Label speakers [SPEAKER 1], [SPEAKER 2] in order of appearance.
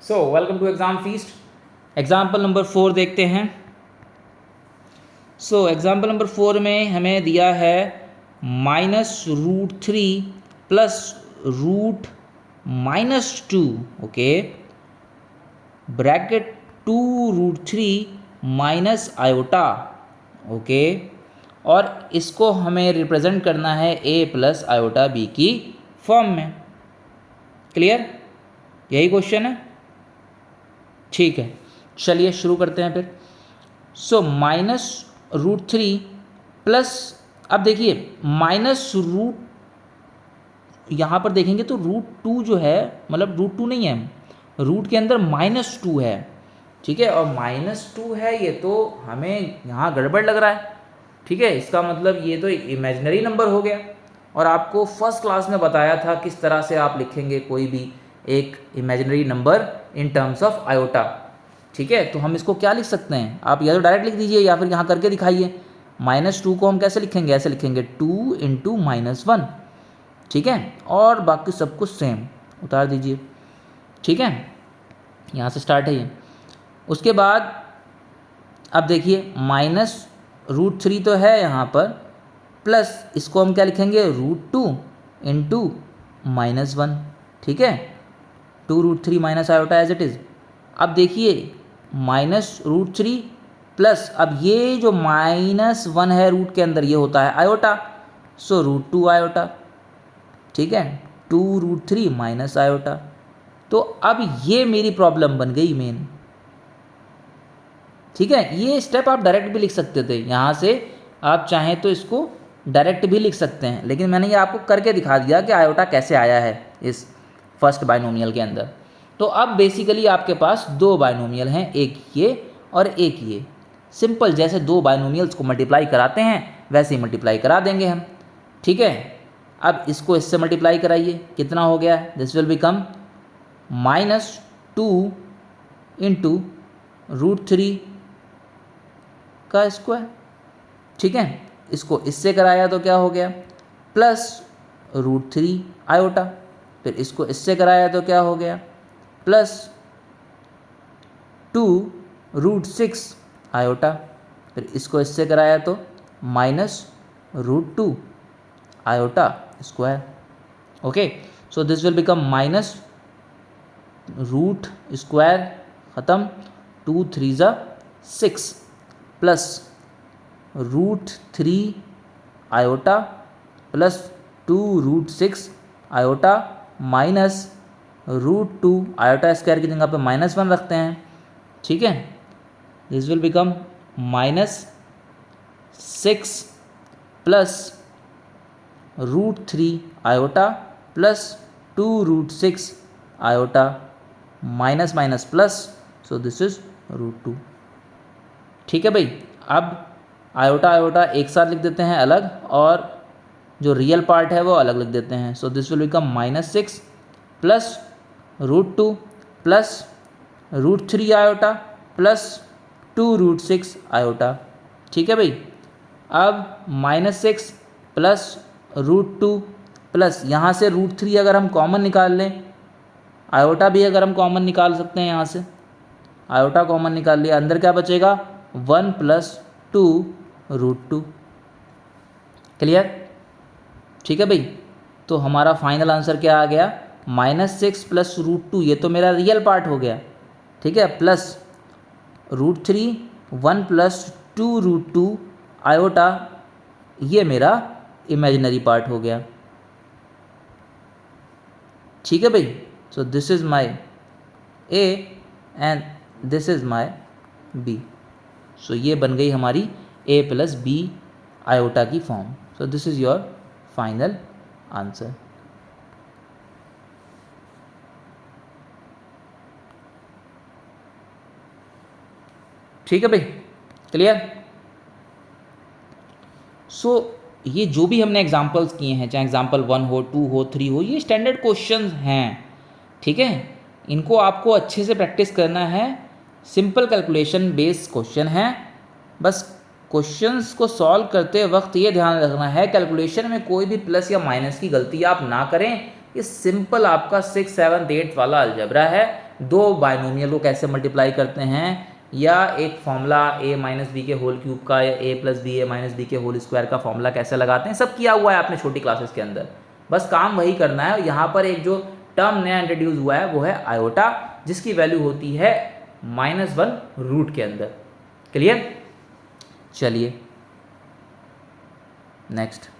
[SPEAKER 1] So welcome to exam feast. Example number 4 देखते हैं। So example number 4 में हमें दिया है -√3 plus √-2, okay, bracket 2√3 minus iota, okay, और इसको हमें रिप्रेजेंट करना है a प्लस आयोटा b की फॉर्म में। क्लियर? यही क्वेश्चन है। ठीक है, चलिए शुरू करते हैं फिर। सो -√3 प्लस, अब देखिए -√ यहाँ पर देखेंगे तो √2 जो है, मतलब √2 नहीं है, रूट के अंदर -2 है, ठीक है, और -2 है, ये तो हमें यहाँ गड़बड़ लग रहा है, ठीक है। इसका मतलब ये तो इमेजिनरी नंबर हो गया, और आपको फर्स्ट क्लास में बताया था किस तरह से आप लिखेंगे कोई भी एक imaginary number in terms of iota, ठीक है। तो हम इसको क्या लिख सकते हैं, आप या तो डायरेक्ट लिख दीजिए या फिर यहाँ करके दिखाइए। -2 को हम कैसे लिखेंगे, ऐसे लिखेंगे 2 × -1, ठीक है, और बाकी सब कुछ सेम उतार दीजिए, ठीक है। यहाँ से स्टार्ट है ये। उसके बाद अब देखिए -√3 तो है यहाँ पर, प्लस इसको हम क्या लिखेंगे, √2 × -1, ठीक है, 2√3 minus iota as it is. अब देखिए -√3 प्लस, अब ये जो -1 है रूट के अंदर, ये होता है आयोटा, सो √2 आयोटा, ठीक है, 2√3 माइनस आयोटा। तो अब ये मेरी प्रॉब्लम बन गई मेन, ठीक है। ये स्टेप आप डायरेक्ट भी लिख सकते थे, यहाँ से आप चाहें तो इसको डायरेक्ट भी लिख सकते हैं, लेकिन मैंने ये आपको करके दिखा दिया कि आयोटा कैसे आया है इस फर्स्ट बाइनोमियल के अंदर। तो अब बेसिकली आपके पास दो बाइनोमियल हैं, एक ये और एक ये। सिंपल, जैसे दो बाइनोमियल्स को मल्टीप्लाई कराते हैं वैसे ही मल्टीप्लाई करा देंगे हम, ठीक है। अब इसको इससे मल्टीप्लाई कराइए, कितना हो गया, दिस विल बिकम -2 × √3 का स्क्वायर, ठीक है। इसको इससे कराया तो क्या हो गया, प्लस √3 आयोटा, फिर इसको इससे कराया तो क्या हो गया, प्लस 2√6 आयोटा, फिर इसको इससे कराया तो -√2 iota square, okay. So this will become -root square, ख़त्म, 2 3 6 plus √3 iota plus 2√6 iota minus √2 iota square की जगह पे -1 रखते हैं, ठीक है। This will become -6 plus √3 iota plus 2√6 iota minus minus plus, so this is √2, ठीक है भाई। अब आयोटा आयोटा एक साथ लिख देते हैं अलग, और जो रियल पार्ट है वो अलग लिख देते हैं। सो this will become -6 plus √2 plus √3 iota plus 2√6 iota, ठीक है भाई। अब -6 प्लस √2 प्लस, यहाँ से √3 अगर हम कॉमन निकाल लें, आयोटा भी अगर हम कॉमन निकाल सकते हैं, यहाँ से आयोटा कॉमन निकाल लिया, अंदर क्या बचेगा, 1 + 2 √2, क्लियर, ठीक है भाई। तो हमारा फाइनल आंसर क्या आ गया, -6 प्लस √2, ये तो मेरा रियल पार्ट हो गया, ठीक है, प्लस √3 1 + 2 √2 आयोटा, ये मेरा इमेजिनरी पार्ट हो गया, ठीक है भाई। So this is my A and this is my B. So ये बन गई हमारी a + b आयोटा की form. So this is your final answer. ठीक है भाई, क्लियर। सो ये जो भी हमने एग्जांपल्स किए हैं, चाहे एग्जांपल 1 हो, 2 हो, 3 हो, ये स्टैंडर्ड क्वेश्चंस हैं, ठीक है। इनको आपको अच्छे से प्रैक्टिस करना है, सिंपल कैलकुलेशन बेस्ड क्वेश्चन हैं। बस क्वेश्चंस को सॉल्व करते वक्त ये ध्यान रखना है, कैलकुलेशन में कोई भी प्लस या माइनस की गलती आप ना करें, ये सिंपल आपका 6, 7, 8 वाला अलजेब्रा है। दो बाइनोमियल को कैसे मल्टीप्लाई करते हैं, या एक फॉर्मूला a माइनस बी के होल क्यूब का या a plus B A minus B के होल स्क्वायर का फॉर्मूला कैसे लगाते हैं, सब किया हुआ है आपने छोटी क्लासेस के अंदर। बस काम वही करना है। यहाँ पर एक जो टर्म नया इंट्रोड्यूस हुआ है वो है आयोटा, जिसकी वैल्यू होती है -1 रूट के अंदर। क्लियर? चलिए नेक्स्ट।